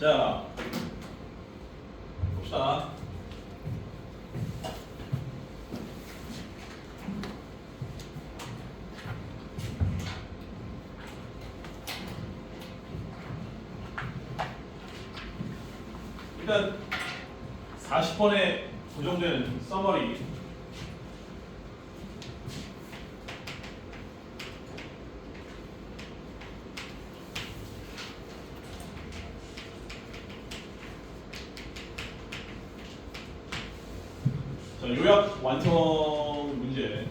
자, 봅시다. 일단 40번에 고정된 서머리. 자, 요약 완성 문제.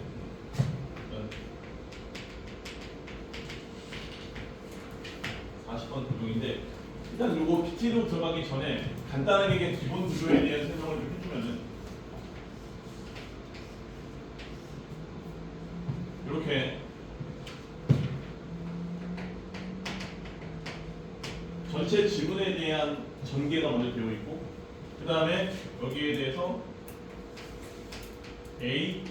40번 구조인데 일단 요거 PT로 들어가기 전에 간단하게 기본 구조에 대한 설명을 좀 해주면은 이렇게 전체 지문에 대한 전개가 먼저 되어 있고 그 다음에 여기에 대해서 A,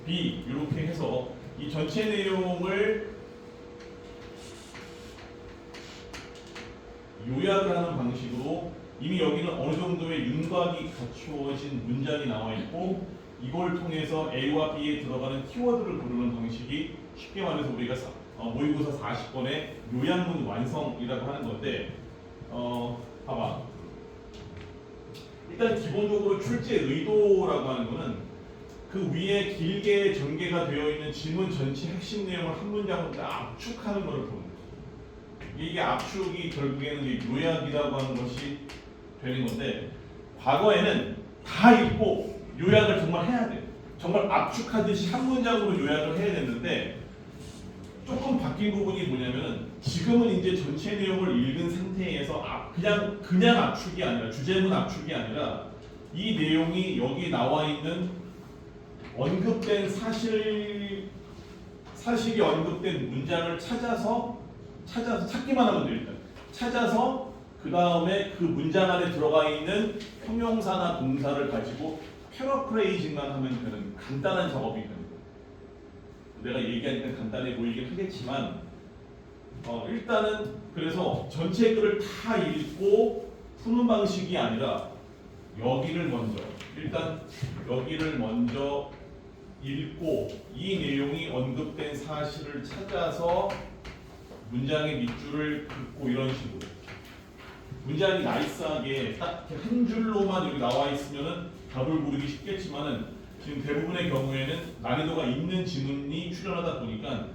B 이렇게 해서 이 전체 내용을 요약을 하는 방식으로 이미 여기는 어느 정도의 윤곽이 갖추어진 문장이 나와 있고 이걸 통해서 A와 B에 들어가는 키워드를 고르는 방식이 쉽게 말해서 우리가 모의고사 40번의 요약문 완성이라고 하는 건데 봐봐. 일단 기본적으로 출제 의도라고 하는 거는 그 위에 길게 전개가 되어 있는 지문 전체 핵심 내용을 한 문장으로 딱 압축하는 것을 보는 거죠. 이게 압축이 결국에는 이제 요약이라고 하는 것이 되는 건데 과거에는 다 읽고 요약을 정말 해야 돼요. 정말 압축하듯이 한 문장으로 요약을 해야 됐는데 조금 바뀐 부분이 뭐냐면은 지금은 이제 전체 내용을 읽은 상태에서 그냥 압축이 아니라 주제문 압축이 아니라 이 내용이 여기 나와 있는 언급된 사실이 언급된 문장을 찾아서 찾기만 하면 돼요. 일단 찾아서 그 다음에 그 문장 안에 들어가 있는 형용사나 동사를 가지고 패러프레이징만 하면 되는 간단한 작업이 되는 거예요. 내가 얘기하니까 간단해 보이긴 하겠지만 일단은 그래서 전체 글을 다 읽고 푸는 방식이 아니라 여기를 먼저 읽고 이 내용이 언급된 사실을 찾아서 문장의 밑줄을 긋고 이런 식으로 문장이 나이스하게 딱 한 줄로만 여기 나와 있으면은 답을 고르기 쉽겠지만은 지금 대부분의 경우에는 난이도가 있는 지문이 출연하다 보니까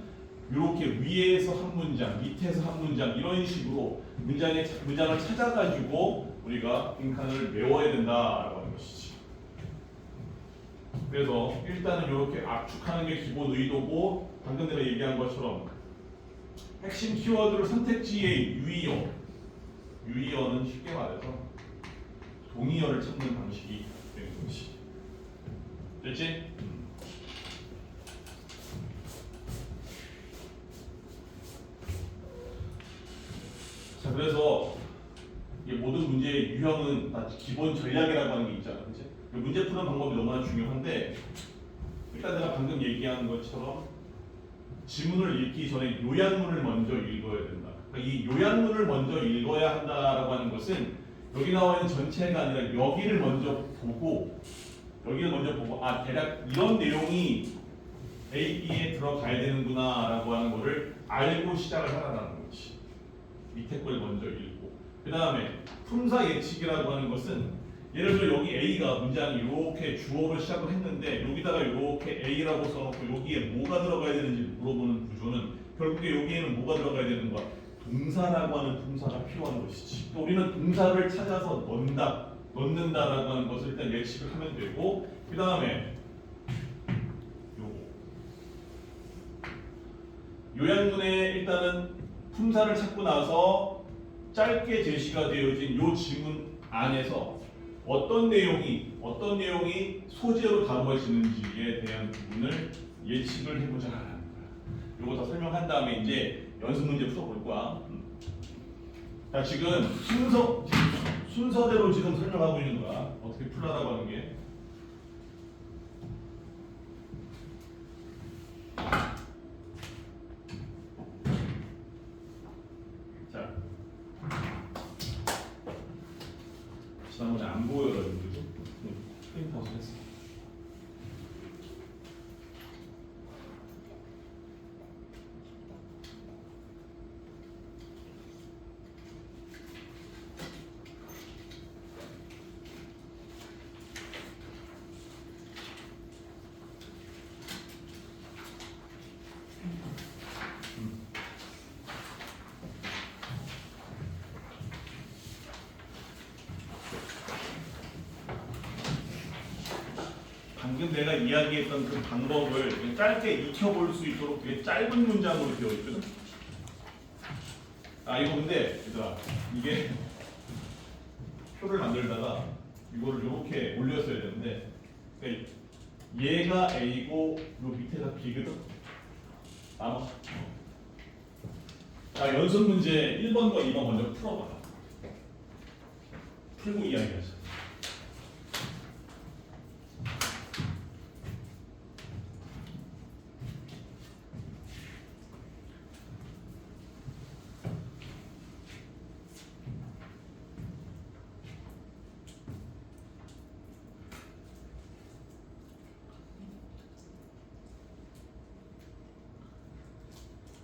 이렇게 위에서 한 문장, 밑에서 한 문장 이런 식으로 문장을 찾아가지고 우리가 빈칸을 메워야 된다라고 하는 것이지. 그래서 일단은 이렇게 압축하는 게 기본 의도고 방금 내가 얘기한 것처럼 핵심 키워드를 선택지의 유의어는 쉽게 말해서 동의어를 찾는 방식이 되는 것이. 됐지? 자, 그래서 이 모든 문제의 유형은 다 기본 전략이라고 하는 게 있잖아, 그렇지? 문제 푸는 방법이 너무나 중요한데 일단 내가 방금 얘기한 것처럼 지문을 읽기 전에 요약문을 먼저 읽어야 된다. 그러니까 이 요약문을 먼저 읽어야 한다라고 하는 것은 여기 나와 있는 전체가 아니라 여기를 먼저 보고 대략 이런 내용이 A, B에 들어가야 되는구나라고 하는 거를 알고 시작을 하라는 거지. 밑에 걸 먼저 읽고 그 다음에 품사 예측이라고 하는 것은 예를 들어 여기 A가 문장이 이렇게 주어로 시작을 했는데 여기다가 이렇게 A라고 써놓고 여기에 뭐가 들어가야 되는지 물어보는 구조는 결국에 여기에는 뭐가 들어가야 되는가? 동사라고 하는 품사가 필요한 것이지. 또 우리는 동사를 찾아서 넣는다라고 하는 것을 일단 예측을 하면 되고 그 다음에 요약문에 일단은 품사를 찾고 나서 짧게 제시가 되어진 요 지문 안에서 어떤 내용이 소재로 다루어지는지에 대한 부분을 예측을 해보자 하는 거야. 요거 다 설명한 다음에 이제 연습 문제 풀어볼 거야. 자, 지금 순서대로 지금 설명하고 있는 거야. 어떻게 풀라라고 하는 게. 자, 방금 내가 이야기했던 그 방법을 그냥 짧게 익혀볼 수 있도록 되게 짧은 문장으로 되어 있거든. 아 이거 근데 얘들아 이게 표를 만들다가 이거를 이렇게 올렸어야 되는데 그러니까 얘가 A고 요 밑에가 B거든. 아마 자 연습 문제 1번과 2번 먼저 풀어봐. 풀고 이야기하자.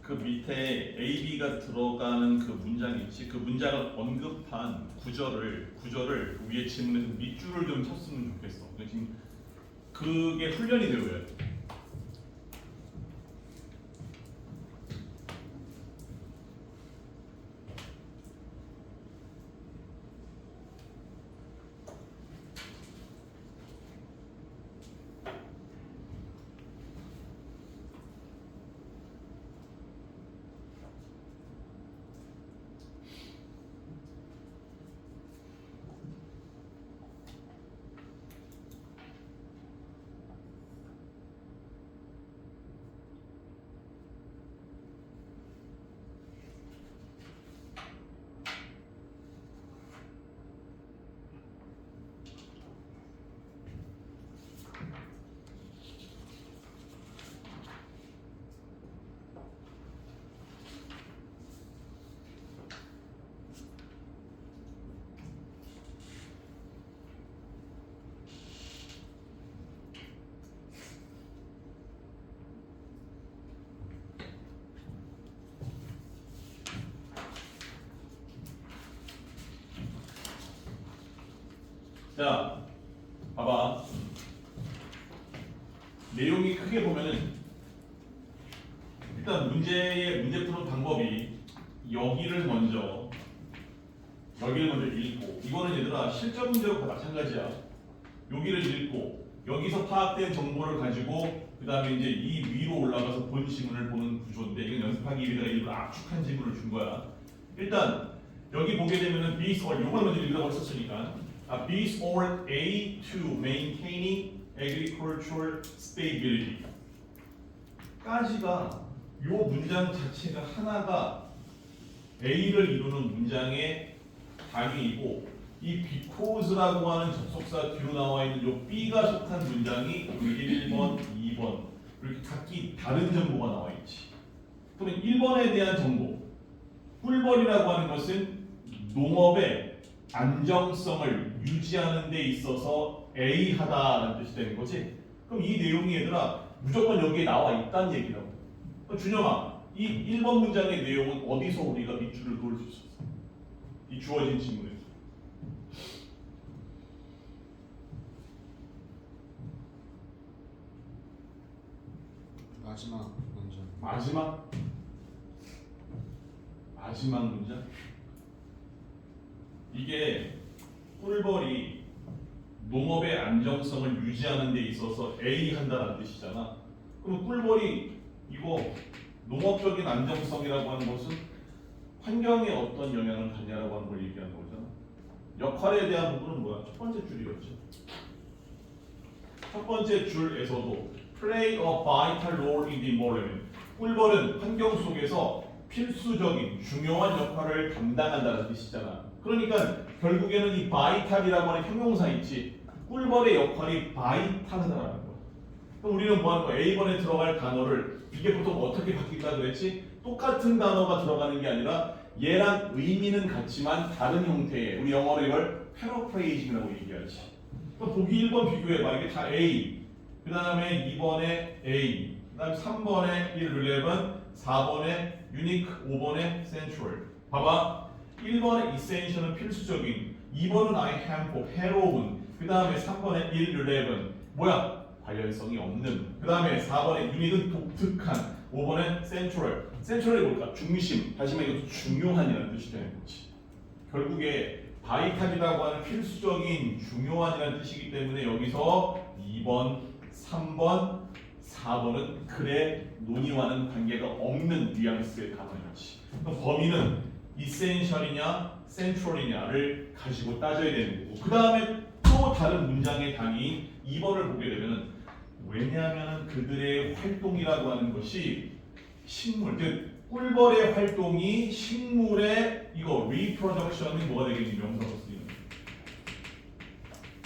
그 밑에 A, B가 들어가는 그 문장이 있지. 그 문장을 언급한 구절을 위에 지문에서 밑줄을 좀 쳤으면 좋겠어. 근데 지금 그게 훈련이 되어야 돼. 자, 봐봐. 내용이 크게 보면은 일단 문제 푸는 방법이 여기를 먼저 읽고 이거는 얘들아 실전 문제로 다 마찬가지야. 여기를 읽고 여기서 파악된 정보를 가지고 그 다음에 이제 이 위로 올라가서 본 지문을 보는 구조인데 이건 연습하기 위해 내가 일부러 압축한 지문을 준 거야. 일단 여기 보게 되면은 B's or 요걸 먼저 읽으라고 했었으니까 B's or A to maintaining agricultural stability 까지가 요 문장 자체가 하나가 A를 이루는 문장의 단위이고 이 because라고 하는 접속사 뒤로 나와 있는 요 B가 속한 문장이 1번, 2번 이렇게 각기 다른 정보가 나와 있지. 또는 1번에 대한 정보 꿀벌이라고 하는 것은 농업의 안정성을 유지하는 데 있어서 A하다라는 뜻이 되는 거지. 그럼 이 내용이 얘들아 무조건 여기에 나와 있다는 얘기라고. 준영아, 이 1번 문장의 내용은 어디서 우리가 밑줄을 그을 수 있었어? 이 주어진 질문에서. 마지막 문장. 마지막 문장? 이게 꿀벌이 농업의 안정성을 유지하는 데 있어서 A 한다는 뜻이잖아. 그럼 꿀벌이 이거 농업적인 안정성이라고 하는 것은 환경에 어떤 영향을 갖냐라고 하는 걸 얘기하는 거잖아. 역할에 대한 부분은 뭐야? 첫 번째 줄이었지. 첫 번째 줄에서도 play a vital role in the environment. 꿀벌은 환경 속에서 필수적인 중요한 역할을 감당한다는 뜻이잖아. 그러니까 결국에는 이 vital이라고 하는 형용사 있지. 꿀벌의 역할이 vital하다는 거야. 그럼 우리는 뭐 하는 거야? A번에 들어갈 단어를 이게 보통 어떻게 바뀐다 그랬지? 똑같은 단어가 들어가는 게 아니라 얘랑 의미는 같지만 다른 형태의 우리 영어로 이걸 paraphrasing이라고 얘기하지. 그럼 보기 1번 비교해봐. 이게 다 A, 그 다음에 2번에 A, 그 다음에 3번에 irrelevant, 4번에 unique, 5번에 central. 봐봐. 1번에 essential은 필수적인, 2번은 I harmful, 해로운, 그 다음에 3번에 irrelevant, 뭐야? 관련성이 없는. 그 다음에 4번에 unique은 독특한, 5번에 central. central이 뭘까? 중심. 다시 말해 이것도 중요한이라는 뜻이 되는 거지. 결국에 바이탈이라고 하는 필수적인 중요한이라는 뜻이기 때문에 여기서 2번, 3번, 4번은 글의 논의와는 관계가 없는 뉘앙스의 단어였지. 그럼 범위는 essential이냐, central이냐를 가지고 따져야 되는 거고. 그 다음에 또 다른 문장의 단위인 2번을 보게 되면은 왜냐하면 그들의 활동이라고 하는 것이 식물, 즉 꿀벌의 활동이 식물의 이거 reproduction이 뭐가 되겠니? 명사로 쓰이는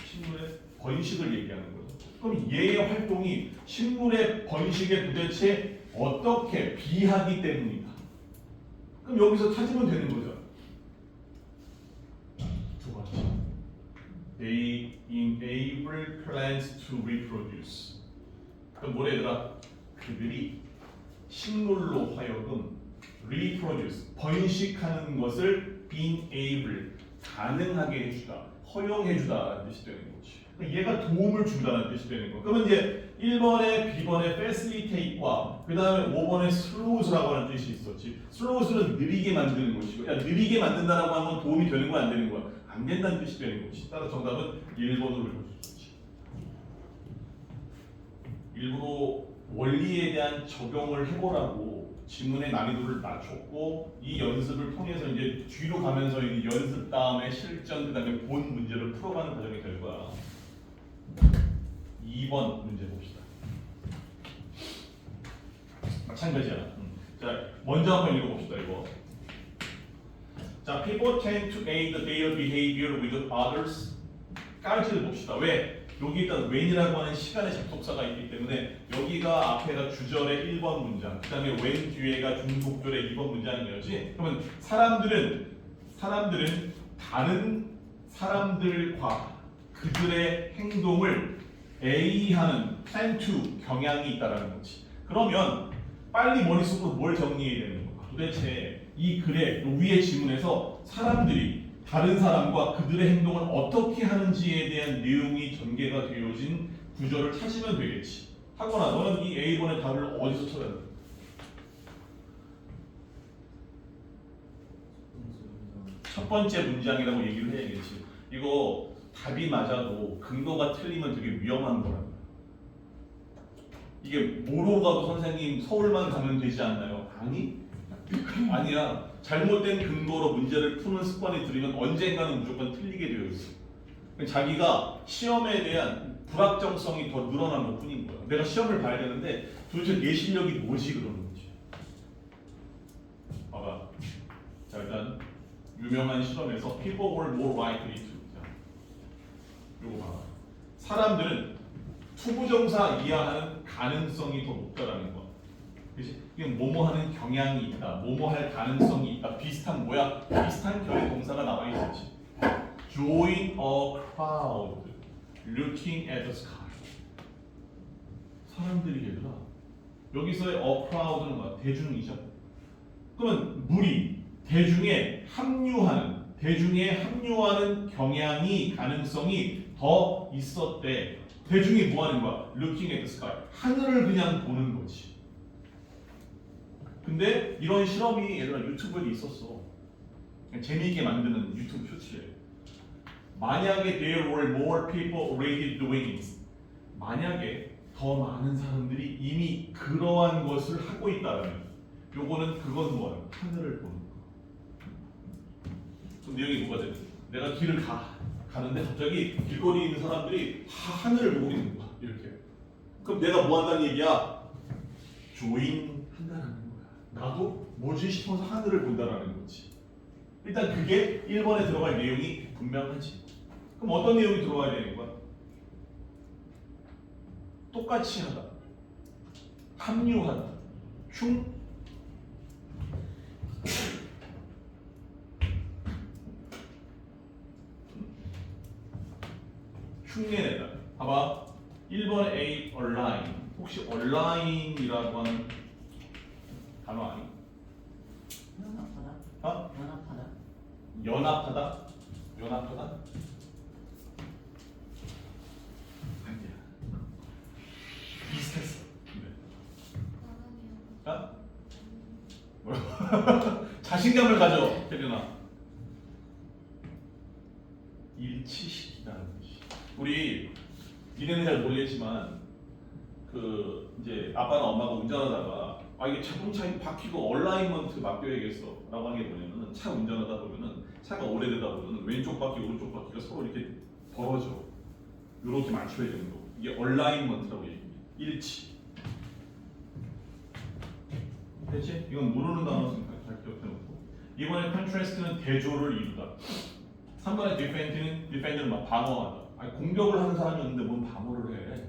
식물의 번식을 얘기하는 거죠. 그럼 얘의 활동이 식물의 번식에 도대체 어떻게 비하기 때문이다. 그럼 여기서 찾으면 되는 거죠. 두 번째, they enable plants to reproduce. 그럼 뭐래 얘들아? 그들이 식물로 하여금 reproduce, 번식하는 것을 enable, 가능하게 해주다, 허용해주다라는 뜻이 되는 거지. 그러니까 얘가 도움을 준다는 뜻이 되는 거. 그러면 이제 1번에 B번에 facilitate과 그 다음에 5번에 slows라고 하는 뜻이 있었지. slows는 느리게 만드는 것이고, 야 느리게 만든다라고 하면 도움이 되는 거야 안 되는 거야? 안 된다는 뜻이 되는 거지. 따라서 정답은 1번으로 볼 수 있지. 일부러 원리에 대한 적용을 해보라고 지문의 난이도를 낮췄고 이 연습을 통해서 이제 뒤로 가면서 이 연습 다음에 실전 그 다음에 본 문제를 풀어가는 과정이 될 거야. 2번 문제 봅시다. 마찬가지야. 자, 먼저 한번 읽어봅시다 이거. 자, people tend to aid their behavior with others. 까지를 봅시다. 왜? 여기 일단 when이라고 하는 시간의 접속사가 있기 때문에 여기가 앞에가 주절의 1번 문장, 그 다음에 when 뒤에가 중속절의 2번 문장이었지. 그러면 사람들은 다른 사람들과 그들의 행동을 A하는 plan to 경향이 있다라는 거지. 그러면 빨리 머릿속으로 뭘 정리해야 되는 거야? 도대체 이 글의 위의 지문에서 사람들이 다른 사람과 그들의 행동을 어떻게 하는지에 대한 내용이 전개가 되어진 구절을 찾으면 되겠지. 하거나 너는 이 A번의 답을 어디서 찾아야 돼? 첫 번째 문장이라고 얘기를 해야겠지. 이거 답이 맞아도 근거가 틀리면 되게 위험한 거란 말이야. 이게 뭐로 가도 선생님 서울만 가면 되지 않나요? 아니야. 잘못된 근거로 문제를 푸는 습관이 들이면 언젠가는 무조건 틀리게 되어 있어. 자기가 시험에 대한 불확정성이 더 늘어난 것 뿐인 거야. 내가 시험을 봐야 되는데 도대체 내 실력이 뭐지 그러는 거지. 봐봐. 자, 일단 유명한 실험에서 people were more likely to. 자, 요거 봐봐. 사람들은 투부정사 이하하는 가능성이 더 높다라는 거. 그렇지? 이건 뭐뭐하는 경향이 있다, 뭐뭐할 가능성이 있다, 비슷한 결의 동사가 나와 있었지. Join a crowd, looking at the sky. 사람들이 얘들아, 여기서의 a crowd는 뭐야? 대중이죠. 그러면 무리, 대중에 합류하는 경향이 가능성이 더 있었대. 대중이 뭐 하는 거야? Looking at the sky. 하늘을 그냥 보는 거지. 근데 이런 실험이 얘들아 유튜브에 있었어. 재미있게 만드는 유튜브 쇼츠에. 만약에 there were more people already doing it. 만약에 더 많은 사람들이 이미 그러한 것을 하고 있다면 그건 뭐야? 하늘을 보는 거. 그럼 내용이 뭐가 되지? 내가 길을 가는데 갑자기 길거리에 있는 사람들이 하늘을 보고 있는 거야. 이렇게. 그럼 내가 뭐 한다는 얘기야? 조인 한다는 거야. 나도 뭐지 싶어서 하늘을 본다라는 거지. 일단 그게 1번에 들어갈 내용이 분명하지. 그럼 어떤 내용이 들어와야 되는 거야? 똑같이 하다, 합류하다, 흉내내다. 봐봐. 1번에 A, align. 혹시 align이라고 하는 단어 아니? 연합하다. 어? 연합하다. 연합하다? 아니야. 비슷했어. 네. 어? 뭐라고? 자신감을 가져, 혜련아. 일치시키다는 것이. 우리 니네는 잘 모르겠지만 이제 아빠나 엄마가 운전하다가 아 이게 자동차 바퀴고 얼라이먼트 맡겨야겠어라고 하는 게 뭐냐면은 차 운전하다 보면은 차가 오래되다 보면은 왼쪽 바퀴 오른쪽 바퀴가 서로 이렇게 벌어져. 이렇게 맞춰야 되는 거. 이게 얼라이먼트라고 얘기합니다. 일치. 됐지? 이건 모르는 단어니까 잘 기억해놓고. 이번에 contrast는 대조를 이루다. 3번에 defend는 막 방어하다. 아니, 공격을 하는 사람이었는데 뭔 방어를 해?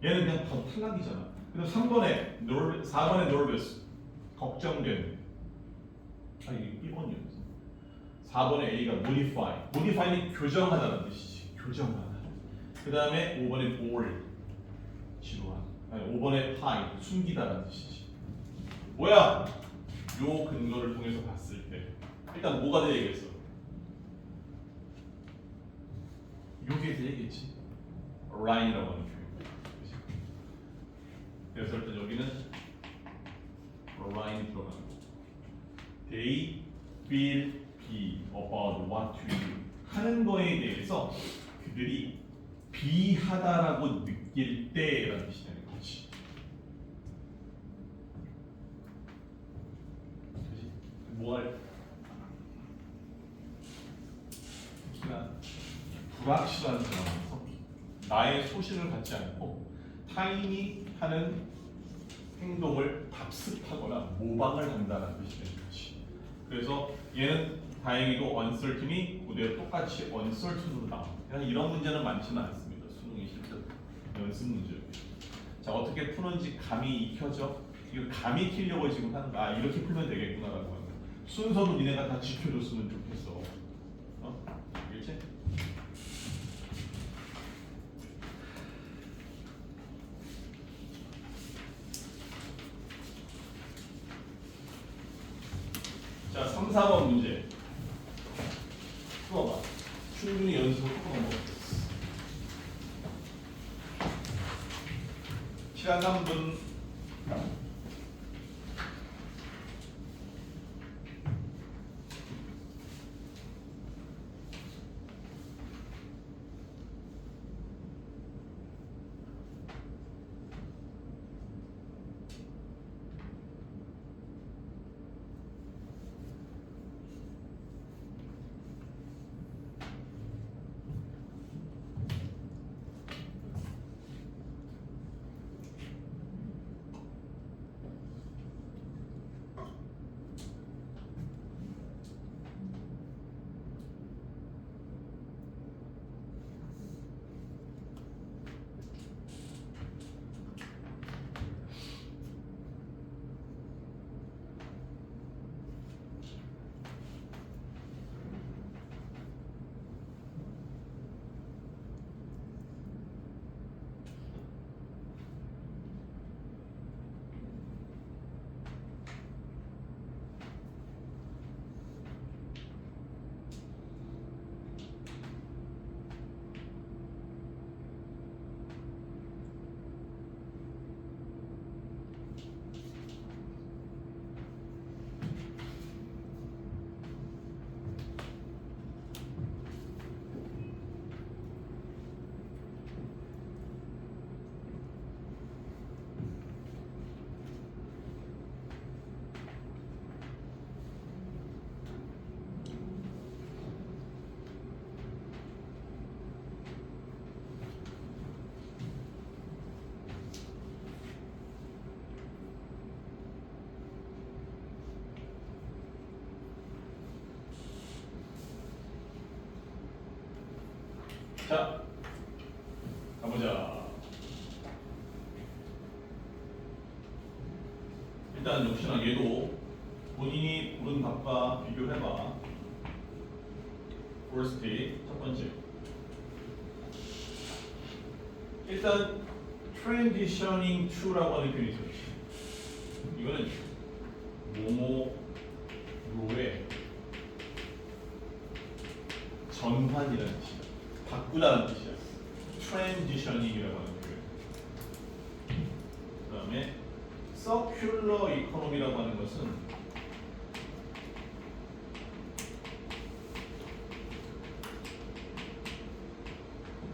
얘는 그냥 바로 탈락이잖아. 그리고 4번에 nervous 걱정되는. 아 이게 1번이었어. 4번에 A가 modify는 교정하다는 뜻이지. 교정하다. 그 다음에 5번에 bore 지루한. 아니 5번에 hide 숨기다라는 뜻이지. 뭐야? 요 근거를 통해서 봤을 때 일단 뭐가 되겠어? 요게 되겠지. line이라고 하는 표현. 그래서 일단 여기는 line 들어가는 거. They will be about what we do. 하는 거에 대해서 그들이 비하다라고 느낄 때라는 뜻이 되는 거지. 뭘 특히나 불확실한 상황에서 나의 소신을 갖지 않고 타인이 하는 행동을 답습하거나 모방을 한다는 뜻이 되는 거지. 그래서 얘는 다행히도 uncertain이 그대로 똑같이 uncertain으로 나옵니다. 그냥 이런 문제는 많지는 않습니다. 수능이 실제로 연습 문제예요. 자 어떻게 푸는지 감이 익혀져? 이거 감이 익히려고 지금 하는 거. 아 이렇게 풀면 되겠구나라고 하는 거. 순서도 니네가 다 지켜줬으면 좋겠어. 알겠지? 자, 3, 4번 문제. 풀어봐. 충분히 연습을 풀어봐. 시간 3분. 자, 가보자. 일단 역시나 얘도 본인이 고른 답과 비교를 해봐. First take, 첫 번째. 일단 transitioning to라고 하는 표현이 있어요. 이거는 뭐뭐로의 전환이라는 뜻이야. 바꾸다는 뜻이야. transitioning이라고 하는 표현. 그 다음에 circular economy라고 하는 것은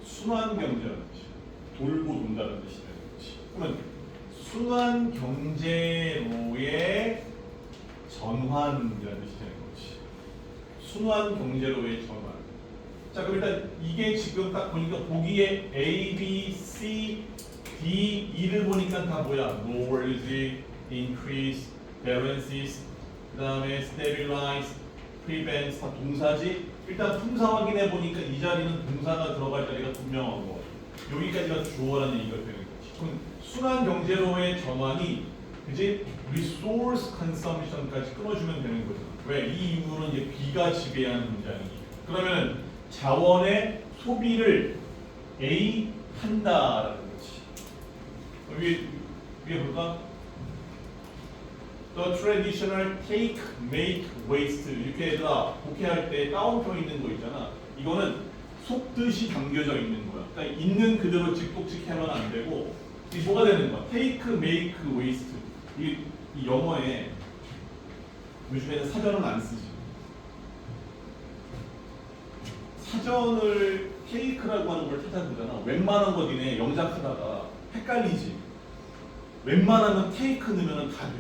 순환 경제라는 뜻이야. 돌고 돈다는 뜻이 되는 거지. 그러면 순환 경제로의 전환이라는 뜻이 되는 거지. 순환 경제로의 전환. 자, 그럼 일단 이게 지금 딱 보니까 보기에 A, B, C, D, E를 보니까 다 뭐야? lowers, increase, balances, 그 다음에 stabilize, prevents 다 동사지. 일단 품사 확인해 보니까 이 자리는 동사가 들어갈 자리가 분명한 거. 여기까지가 주어라는 얘기가 되는 거지. 그럼 순환 경제로의 전환이 그지? resource consumption까지 끊어주면 되는 거죠. 왜? 이 이유는 이제 B가 지배하는 문장이니까. 그러면 자원의 소비를 A 한다라는 거지. 위에 볼까? The traditional take, make, waste 이렇게 얘들아 복해할 때 따옴표 있는 거 있잖아. 이거는 속뜻이 담겨져 있는 거야. 그러니까 있는 그대로 직독직하면 안 되고 이 뭐가 되는 거야? take, make, waste. 이 영어에 요즘에는 사전은 안 쓰지. 사전을 take라고 하는 걸 찾아보잖아. 웬만한 거 니네 영작하다가 헷갈리지. 웬만하면 take 넣으면 다 돼.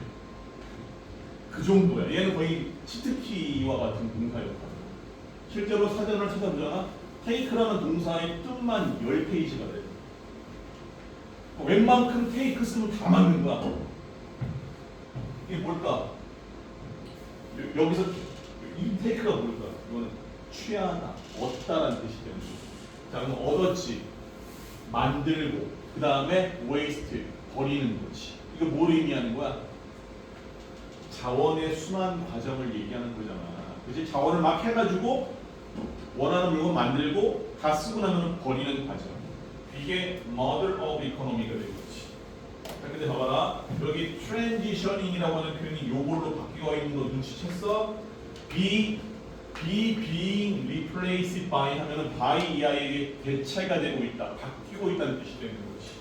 그 정도야. 얘는 거의 치트키와 같은 동사 역할. 실제로 사전을 찾아보잖아. take라는 동사의 뜻만 10페이지가 돼. 웬만큼 take 쓰면 다 맞는 거야. 이게 뭘까? 여기서 이 take가 뭘까? 이거는 취하다, 얻다라는 뜻이 되는 거야. 자, 그럼 얻었지, 만들고, 그 다음에 waste, 버리는 거지. 이거 뭘 의미하는 거야? 자원의 순환 과정을 얘기하는 거잖아. 그치? 자원을 막 해가지고 원하는 물건 만들고 다 쓰고 나면 버리는 과정. 이게 mother of economy가 되는 거지. 자, 근데 봐봐라. 여기 transitioning이라고 하는 표현이 요걸로 바뀌어 있는 거 눈치챘어? being replaced by 하면은 by 이하에게 대체가 되고 있다. 바뀌고 있다는 뜻이 되는 거지.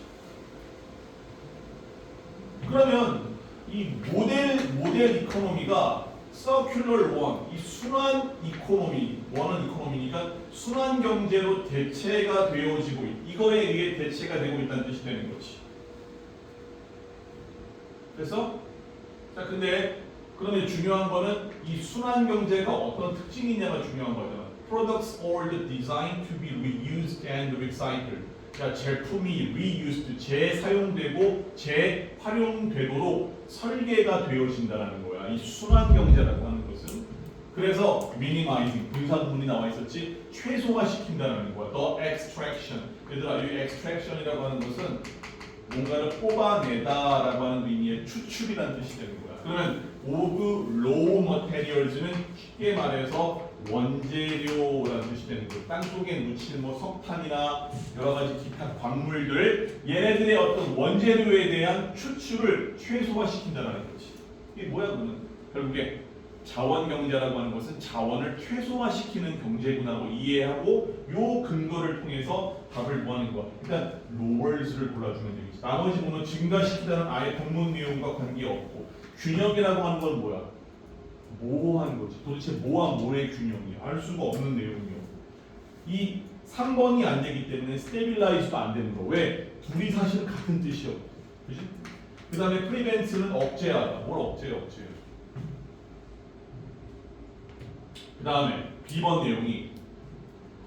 그러면 이 모델 이코노미가 서큘러 원, 이 순환 이코노미, 원은 이코노미니까 순환 경제로 대체가 되어지고 이거에 의해 대체가 되고 있다는 뜻이 되는 거지. 그래서 자 근데 그런데 중요한 거는 이 순환 경제가 어떤 특징이 있냐가 중요한 거잖아. Products are designed to be reused and recycled. 자, 제품이 reused, 재사용되고 재활용되도록 설계가 되어진다는 거야. 이 순환 경제라고 하는 것은. 그래서 minimizing, 분사 부분이 나와 있었지, 최소화시킨다는 거야. The extraction. 얘들아, 이 extraction이라고 하는 것은 뭔가를 뽑아내다라고 하는 의미의 추출이라는 뜻이 되는 거야. 그러면 of raw materials는 쉽게 말해서 원재료라는 뜻이 되는 거예요. 땅 속에 묻힌 뭐 석탄이나 여러 가지 기타 광물들, 얘네들의 어떤 원재료에 대한 추출을 최소화시킨다는 거지. 이게 뭐야 그러면? 결국에 자원 경제라고 하는 것은 자원을 최소화시키는 경제구나고 이해하고 요 근거를 통해서 답을 뭐 하는 거야? 일단 lowers를 골라주면 되겠지. 나머지 부분은 증가시키다는 아예 본문 내용과 관계없고, 균형이라고 하는 건 뭐야? 모호한 거지. 도대체 뭐와 뭐의 균형이야? 알 수가 없는 내용이요. 이 3번이 안 되기 때문에 스테빌라이즈도 안 되는 거. 왜? 둘이 사실은 같은 뜻이요. 그지? 그 다음에 프리벤트는 억제하다. 뭘 억제해? 그 다음에 B번 내용이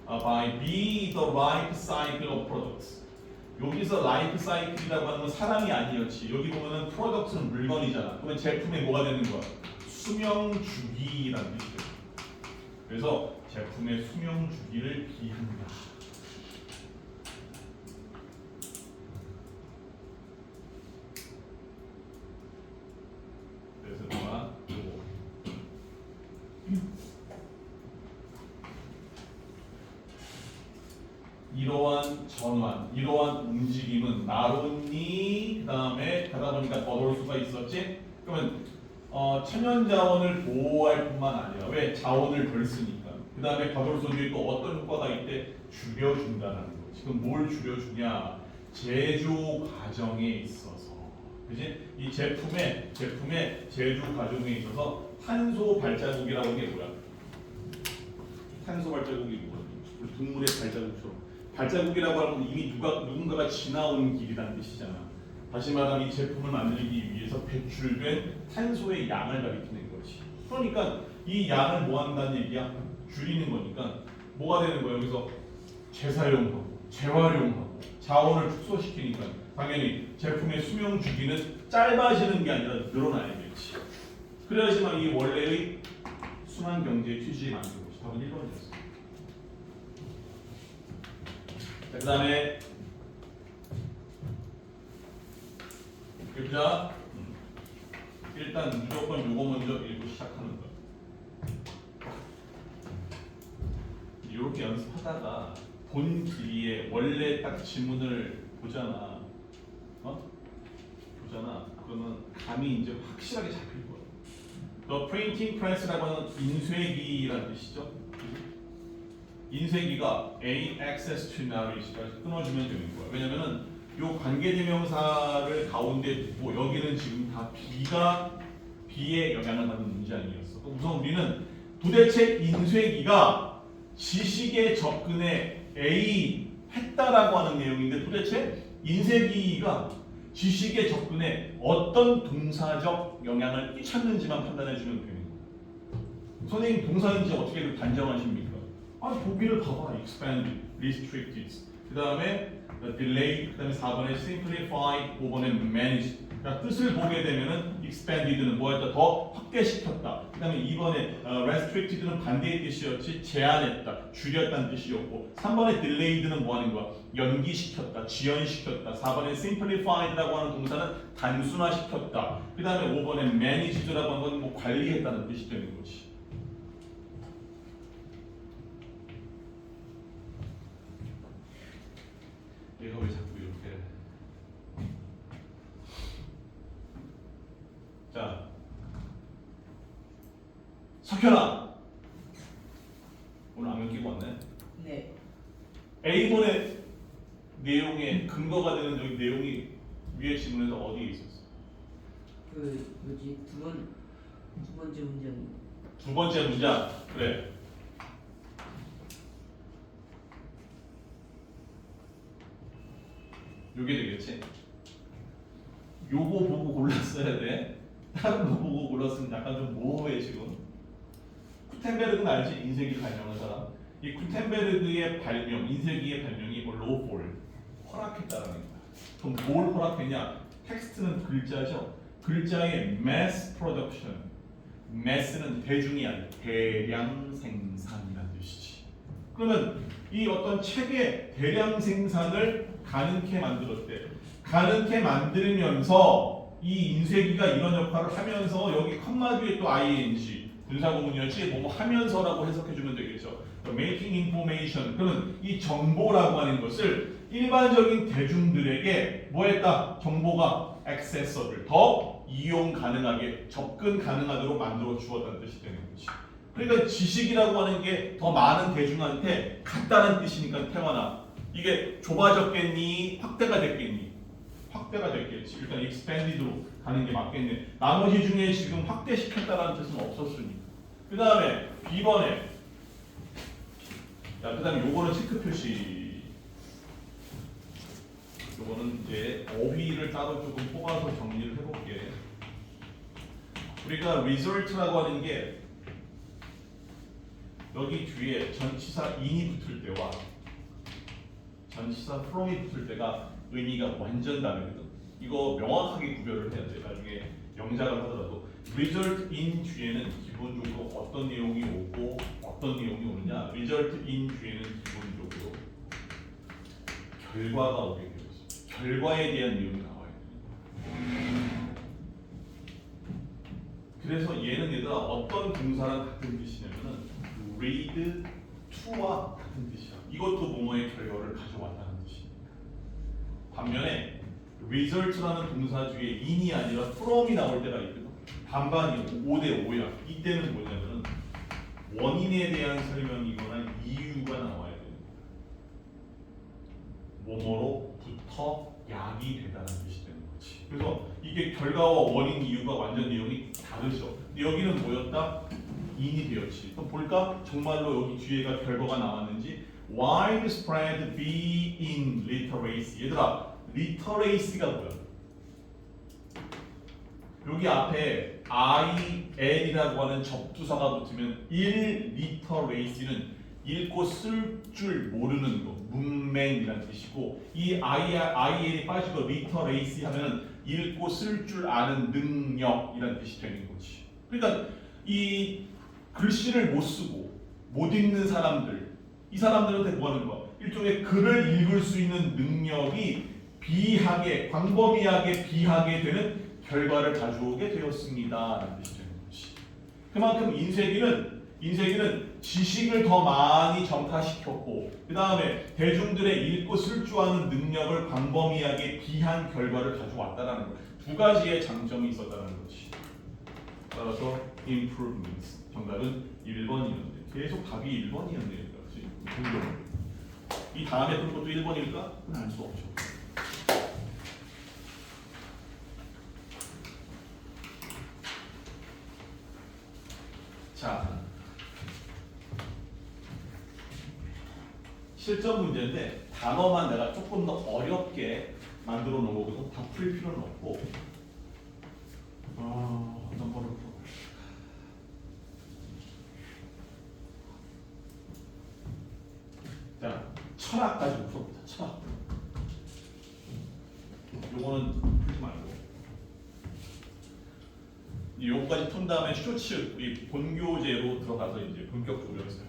by be the life cycle of products. 여기서 라이프 사이클이라고 하는 건 사람이 아니었지. 여기 보면은 프로덕트는 물건이잖아. 그러면 제품에 뭐가 되는 거야? 수명 주기라는 뜻이에요. 그래서 제품의 수명 주기를 비한다. 그래서 뭐야? 이러한 전환, 이러한 움직임은 나론니 그 다음에 가다 보니까 더 올 수가 있었지. 그러면 천연 자원을 보호할 뿐만 아니라 왜 자원을 덜 쓰니까. 그 다음에 가돌 소비에 또 어떤 효과가 있대? 줄여준다는 거. 지금 뭘 줄여주냐? 제조 과정에 있어서, 그지? 이 제품의 제조 과정에 있어서 탄소 발자국이라고 하는 게 뭐야? 탄소 발자국이 뭐야? 우리 동물의 발자국처럼. 발자국이라고 하는 건 이미 누군가가 지나온 길이라는 뜻이잖아. 다시 말하면 이 제품을 만들기 위해서 배출된 탄소의 양을 가리키는 거지. 그러니까 이 양을 뭐 한다는 얘기야? 줄이는 거니까 뭐가 되는 거예요? 여기서 재사용하고 재활용하고 자원을 축소시키니까 당연히 제품의 수명 주기는 짧아지는 게 아니라 늘어나야겠지. 그래야지만 이 원래의 순환 경제의 취지에 맞는 것이 답은 1번이었어. 자, 그 다음에 글자 일단 무조건 요거 먼저 읽고 시작하는 거야. 이렇게 연습하다가 본 길이에 원래 딱 지문을 보잖아. 보잖아. 그러면 감이 이제 확실하게 잡힐 거야. The printing press라고 하는 인쇄기라는 뜻이죠. 인쇄기가 A access to knowledge까지 끊어주면 되는 거야. 왜냐면은 요 관계대명사를 가운데 두고 여기는 지금 다 B의 영향을 받는 문장이었어. 우선 우리는 도대체 인쇄기가 지식에 접근에 A 했다라고 하는 내용인데 도대체 인쇄기가 지식에 접근에 어떤 동사적 영향을 끼쳤는지만 판단해주면 되는 거예요. 선생님 동사인지 어떻게 단정하십니까? 보기를 봐봐. expand, restricted. 그 다음에 delay, 그 다음에 4번에 simplified, 5번에 managed. 그러니까 뜻을 보게 되면은 expanded는 뭐였다? 더 확대시켰다. 그 다음에 2번에 restricted는 반대의 뜻이었지 제한했다, 줄였다는 뜻이었고 3번에 delayed는 뭐 하는 거야? 연기시켰다, 지연시켰다. 4번에 simplified라고 하는 동사는 단순화시켰다. 그 다음에 5번에 managed라고 하는 건 뭐 관리했다는 뜻이 되는 거지. 얘가 왜 자꾸 이렇게 자 석현아 오늘 안경 끼고 왔네. 네. A번의 내용의 근거가 되는 여기 내용이 위에 지문에서 어디에 있었어? 그 뭐지 두 번째 문장이. 두 번째 문장. 그래. 요게 되겠지. 요거 보고 골랐어야 돼. 다른 거 보고 골랐으면 약간 좀 모호해 지금. 구텐베르그는 알지? 인쇄기 발명한 사람. 이 구텐베르그의 발명, 인쇄기의 발명이 로폴 허락했다라는 거야. 그럼 뭘 허락했냐? 텍스트는 글자죠. 글자의 mass production. mass는 대중이 아니라 대량 생산이라는 뜻이지. 그러면 이 어떤 책의 대량 생산을 가능케 만들었대. 가능케 만들면서 이 인쇄기가 이런 역할을 하면서 여기 컴마 뒤에 또 ing 분사구문이었지 뭐 하면서라고 해석해주면 되겠죠. making information 그러면 이 정보라고 하는 것을 일반적인 대중들에게 뭐했다? 정보가 accessible 더 이용 가능하게 접근 가능하도록 만들어 주었다는 뜻이 되는 거지. 그러니까 지식이라고 하는 게 더 많은 대중한테 갔다는 뜻이니까 태환아 이게 좁아졌겠니? 확대가 됐겠니? 확대가 됐겠지. 일단 expanded로 가는 게 맞겠네. 나머지 중에 지금 확대시켰다라는 뜻은 없었으니까. 그 다음에 B번에 자, 그 다음에 요거는 체크 표시. 요거는 이제 어휘를 따로 조금 뽑아서 정리를 해볼게. 우리가 result라고 하는 게 여기 뒤에 전치사 in이 붙을 때와 전치사 from이 붙을 때가 의미가 완전 다르거든. 이거 명확하게 구별을 해야 돼. 나중에 영작을 하더라도 result in 뒤에는 기본적으로 어떤 내용이 오고 어떤 내용이 오느냐. result in 뒤에는 기본적으로 결과가 오게 되어 있어. 결과에 대한 내용이 나와야 돼. 그래서 얘는 얘들아 어떤 동사랑 같은 뜻이냐면은 read to와 같은 뜻이야. 이것도 뭐뭐의 결과를 가져왔다는 뜻이니까. 반면에 result라는 동사 뒤에 in이 아니라 from이 나올 때가 있거든. 반반이 5대 5야. 이때는 뭐냐면은 원인에 대한 설명이거나 이유가 나와야 되는 거야. 뭐뭐로부터 약이 되다는 뜻이 되는 거지. 그래서 이게 결과와 원인 이유가 완전 내용이 다르죠. 근데 여기는 뭐였다? in이 되었지. 그럼 볼까? 정말로 여기 뒤에가 결과가 나왔는지. widespread be in literacy. 얘들아, literacy가 뭐야? 여기 앞에 IL이라고 하는 접두사가 붙으면 1리터 레이스는 읽고 쓸 줄 모르는 거, 문맹이라는 뜻이고, 이 IL이 빠지고 리터 레이스 하면은 읽고 쓸 줄 아는 능력이라는 뜻이 되는 거지. 그러니까 이 글씨를 못 쓰고 못 읽는 사람들, 이 사람들한테 뭐 하는 거야? 일종의 글을 읽을 수 있는 능력이 비하게, 광범위하게 비하게 되는 결과를 가져오게 되었습니다. 라는 뜻이 되는 거지. 그만큼 인쇄기는 지식을 더 많이 정타시켰고, 그 다음에 대중들의 읽고 쓸 줄 아는 능력을 광범위하게 비한 결과를 가져왔다라는 거. 두 가지의 장점이 있었다는 거지. 따라서 improvements. 정답은 1번이었는데 계속 답이 1번이었네요. 그렇지? 이 다음에 또 것도 1번일까? 그건 알 수 없죠. 자, 실전 문제인데 단어만 내가 조금 더 어렵게 만들어 놓은 거거든. 다 풀 필요는 없고 어떤 거를 풀어. 자, 철학까지 풀어보자. 철학. 요거는 풀지 말고 요거까지 푼 다음에 쇼츠 우리 본교재로 들어가서 이제 본격적으로 연습.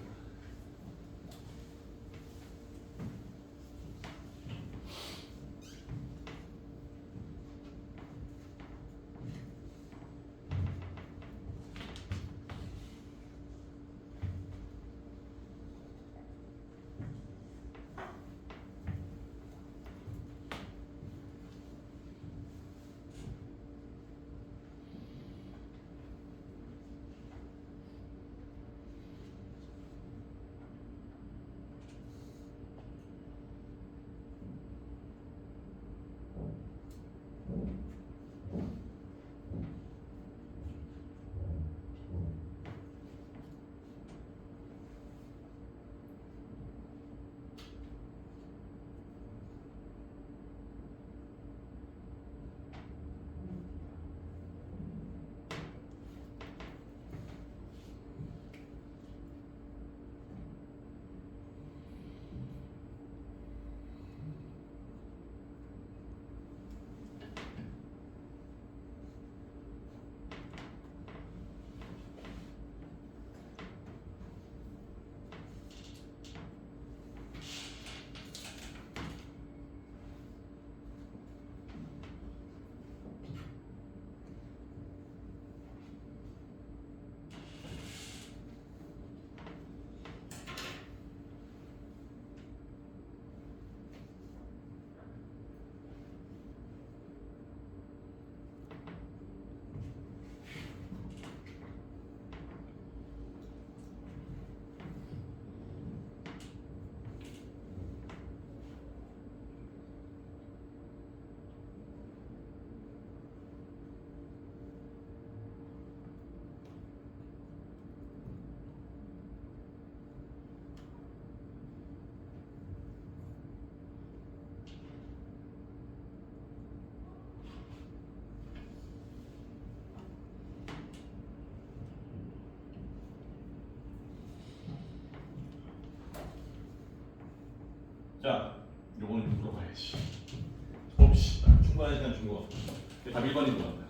자, 요거는 물어봐야지. 봅시다. 충분한 시간 준 거. 답 1번인 것 같다.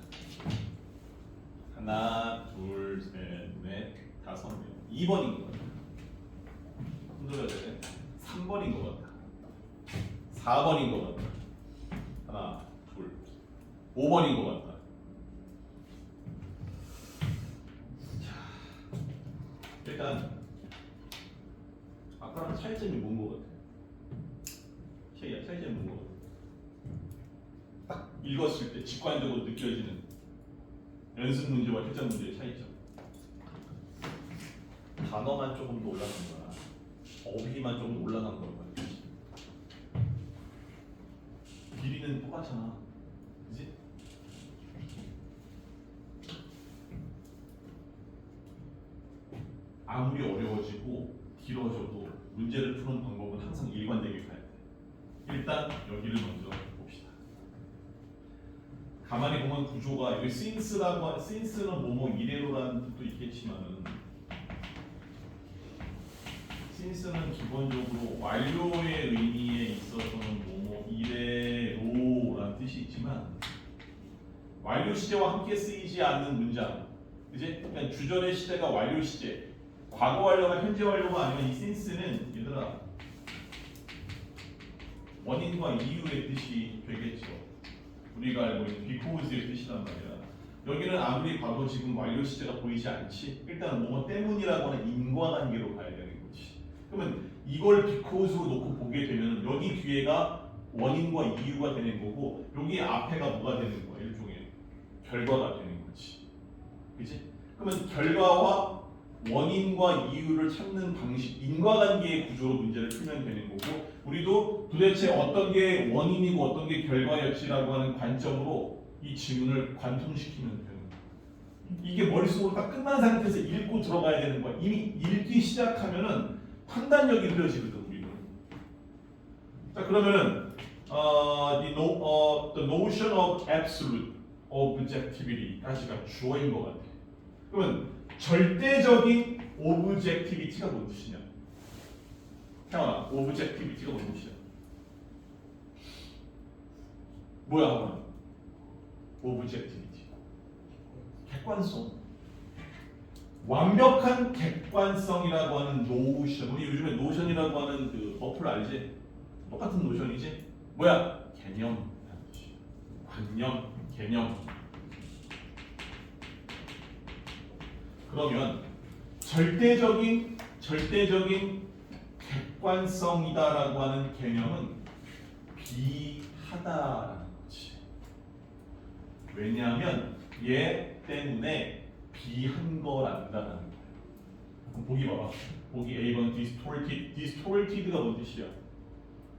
하나, 둘, 셋, 넷, 다섯, 넷. 2번인 것 같다. 흔들어야 돼. 3번인 것 같다. 4번인 것 같다. 하나, 둘, 5번인 것 같다. 자, 일단 아까랑 차이점이 뭔 것 같아? 차이점이 뭔 것 같아? 딱 읽었을 때 직관적으로 느껴지는 연습 문제와 실전 문제의 차이점. 단어만 조금 더 올라간 거야. 어휘만 조금 올라간 거야. 길이는 똑같잖아. 그지? 아무리 어려워지고 길어져도 문제를 푸는 방법은 항상 일관되게 가야 돼. 일단 여기를 먼저 봅시다. 가만히 보면 구조가 여기 since는 뭐뭐 이래로라는 뜻도 있겠지만은 since는 기본적으로 완료의 의미에 있어서는 뭐뭐 이래로라는 뜻이 있지만 완료 시제와 함께 쓰이지 않는 문장, 그지? 그러니까 주절의 시제가 완료 시제, 과거 완료가 현재 완료가 아니면 이 since는 얘들아 원인과 이유의 뜻이 되겠죠. 우리가 알고 있는 because의 뜻이란 말이야. 여기는 아무리 봐도 지금 완료 시제가 보이지 않지. 일단 뭐뭐 때문이라고 하는 인과관계로 가야 되는 거지. 그러면 이걸 because로 놓고 보게 되면 여기 뒤에가 원인과 이유가 되는 거고 여기 앞에가 뭐가 되는 거야? 일종의 결과가 되는 거지. 그치? 그러면 결과와 원인과 이유를 찾는 방식, 인과관계의 구조로 문제를 풀면 되는 거고 우리도 도대체 어떤 게 원인이고 어떤 게 결과였지라고 하는 관점으로 이 지문을 관통시키면 되는 거야. 이게 머릿속으로 딱 끝난 상태에서 읽고 들어가야 되는 거야. 이미 읽기 시작하면은 판단력이 흐려지거든 우리는. 자 그러면은 the notion of absolute objectivity 다시가 주어인 것 같아. 그러면 절대적인 objectivity가 뭔 뜻이냐? 태원아, objectivity가 뭔 뜻이야? 뭐야 하면? objectivity. 객관성. 완벽한 객관성이라고 하는 노션. 우리 요즘에 노션이라고 하는 그 어플 알지? 똑같은 노션이지? 뭐야? 개념. 관념, 개념. 그러면 절대적인 객관성이다라고 하는 개념은 비하다라는 거지. 왜냐하면 얘 때문에 비한 거란다는 거야. 그럼 보기 봐봐. 보기 A번 distorted가 뭔 뜻이야?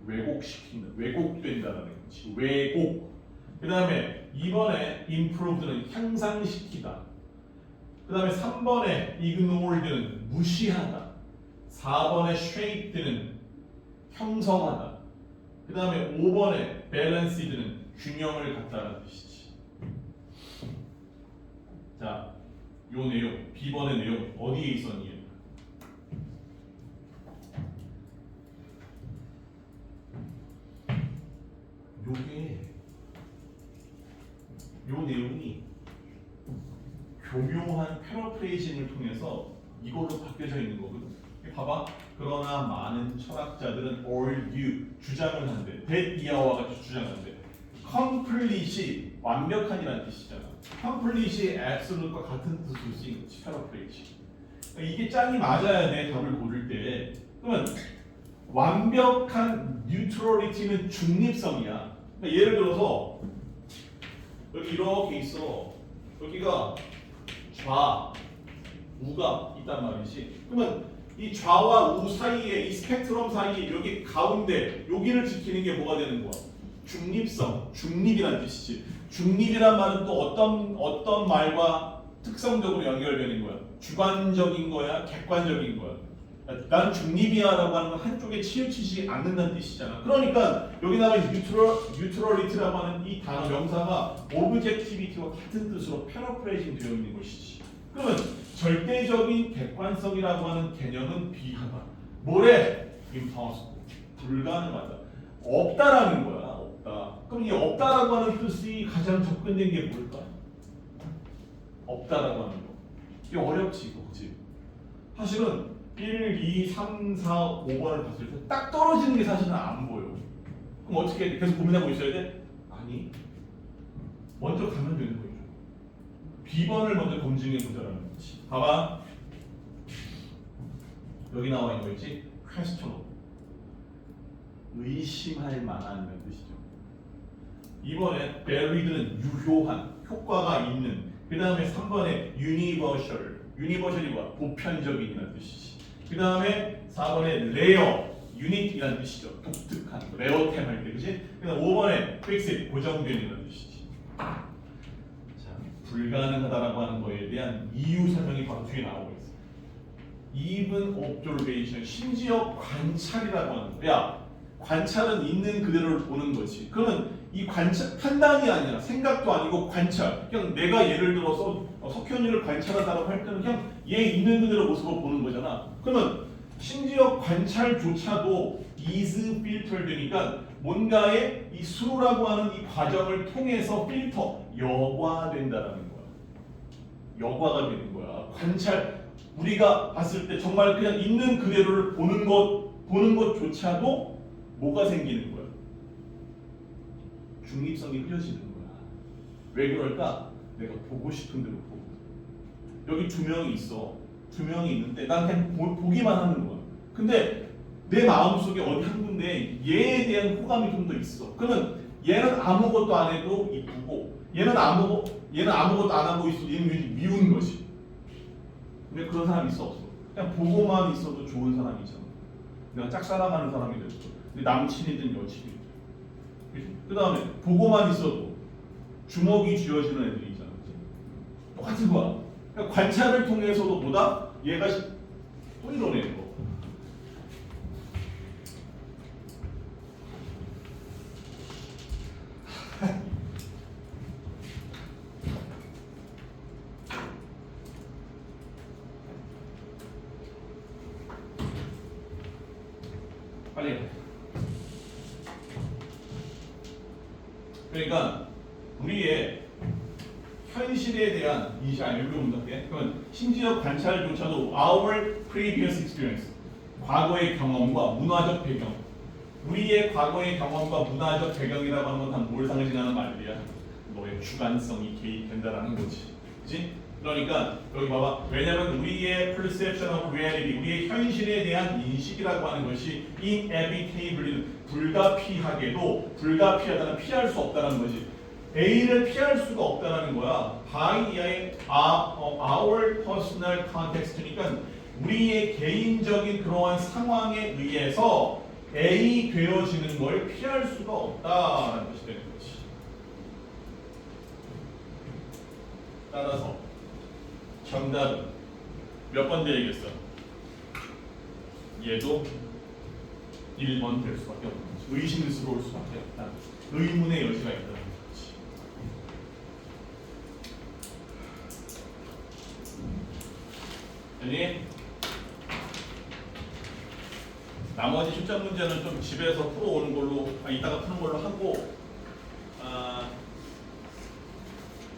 왜곡시키는, 왜곡된다라는 거지. 왜곡. 그 다음에 2번에 improved는 향상시키다. 그 다음에 3번에 ignored는 무시하다. 4번에 shaped는 형성하다. 그 다음에 5번에 balanceed는 균형을 갖다라는 뜻이지. 자, 요 내용, B번의 내용 어디에 있었니? 요 내용이 교묘한 패러프레이징을 통해서 이걸로 바뀌어져 있는 거거든. 봐봐. 그러나 많은 철학자들은 argue 주장을 한대. that 이하와 같이 주장한대. complete이 완벽한이라는 뜻이잖아. complete이 absolute과 같은 뜻으로 쓰인 거지. 패러프레이징. 이게 짝이 맞아야 돼. 답을 고를 때. 그러면 완벽한 neutrality는 중립성이야. 그러니까 예를 들어서 여기 이렇게 있어. 여기가 좌, 우가 있단 말이지. 그러면 이 좌와 우 사이에 이 스펙트럼 사이에 여기 가운데 여기를 지키는 게 뭐가 되는 거야? 중립성, 중립이란 뜻이지. 중립이란 말은 또 어떤 말과 특성적으로 연결되는 거야? 주관적인 거야, 객관적인 거야. 난 중립이야라고 하는 건 한쪽에 치우치지 않는다는 뜻이잖아. 그러니까 여기 나와 있는 neutrality라고 하는 이 단어 명사가 objectivity와 같은 뜻으로 패러프레이징 되어 있는 것이지. 그러면 절대적인 객관성이라고 하는 개념은 비하다. 뭐래? impossible. 불가능하다. 없다라는 거야. 없다. 그럼 이 없다라고 하는 뜻이 가장 접근된 게 뭘까? 없다라고 하는 거. 이게 어렵지, 그렇지? 사실은 1, 2, 3, 4, 5번을 봤을 때 딱 떨어지는 게 사실은 안 보여. 그럼 어떻게 해야 돼? 계속 고민하고 있어야 돼? 아니. 먼저 가면 되는 거죠. B번을 먼저 검증해 보자라는 거지. 봐봐. 여기 나와 있는 거 있지? question. 의심할 만한 뜻이죠. 이번에 buried는 유효한, 효과가 있는. 그 다음에 3번에 universal. universal이 뭐야? 보편적인이라는 뜻이지. 그 다음에 4번에 rare, unique이라는 뜻이죠. 독특한, 레어템 할 때, 그치? 그 다음 5번에 fixed, 고정된이라는 뜻이지. 자, 불가능하다라고 하는 거에 대한 이유 설명이 바로 뒤에 나오고 있어. even observation, 심지어 관찰이라고 하는 거야. 관찰은 있는 그대로를 보는 거지. 그러면 이 관찰 판단이 아니라 생각도 아니고 관찰. 그냥 내가 예를 들어서 석현이를 관찰하다라고 할 때는 그냥 얘 있는 그대로 모습을 보는 거잖아. 그러면 심지어 관찰조차도 is filter되니까 뭔가의 이 수로라고 하는 이 과정을 통해서 필터 여과된다라는 거야. 여과가 되는 거야. 관찰 우리가 봤을 때 정말 그냥 있는 그대로를 보는 것조차도 뭐가 생기는 거야? 중립성이 흐려지는 거야. 왜 그럴까? 내가 보고 싶은 대로 보고. 여기 두 명이 있어. 두 명이 있는데 난 그냥 보기만 하는 거야. 근데 내 마음속에 어디 한 군데 얘에 대한 호감이 좀 더 있어. 그러면 얘는 아무것도 안 해도 이쁘고 얘는 아무것도 안 하고 있어도 얘는 왠지 미운 거지. 근데 그런 사람이 있어 없어? 그냥 보고만 있어도 좋은 사람이잖아. 내가 짝사랑하는 사람이 됐어. 근데 남친이든 여친이든. 그 다음에 보고만 있어도 주먹이 쥐어지는 애들이 있잖아. 똑같은 거야. 그러니까 관찰을 통해서도 보다 얘가 또 이러네 거. 빨리 해. 그러니까 우리의 현실에 대한 인식, 여기로 문답해. 그러면 심지어 관찰조차도 our previous experience, 과거의 경험과 문화적 배경, 우리의 과거의 경험과 문화적 배경이라고 하는 건 다 뭘 상징하는 말들이야? 너의 주관성이 개입된다라는 거지, 그렇지? 그러니까 여기 봐봐. 왜냐하면 우리의 perception of reality, 우리의 현실에 대한 인식이라고 하는 것이 inevitably, 불가피하다는 피할 수 없다는 거지. A를 피할 수가 없다는 거야. by our personal context니까 우리의 개인적인 그러한 상황에 의해서 A 되어지는 걸 피할 수가 없다는 것이 되는 거지. 따라서 정답은 몇 번 되겠어? 얘도 1번 될 수밖에 없는 거지. 의심스러울 수밖에 없다. 의문의 여지가 있다는 거지. 아니, 나머지 실전 문제는 좀 집에서 풀어오는 걸로, 이따가 푸는 걸로 하고,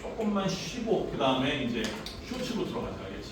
조금만 쉬고 그 다음에 이제 쇼츠로 들어가자, 알겠지?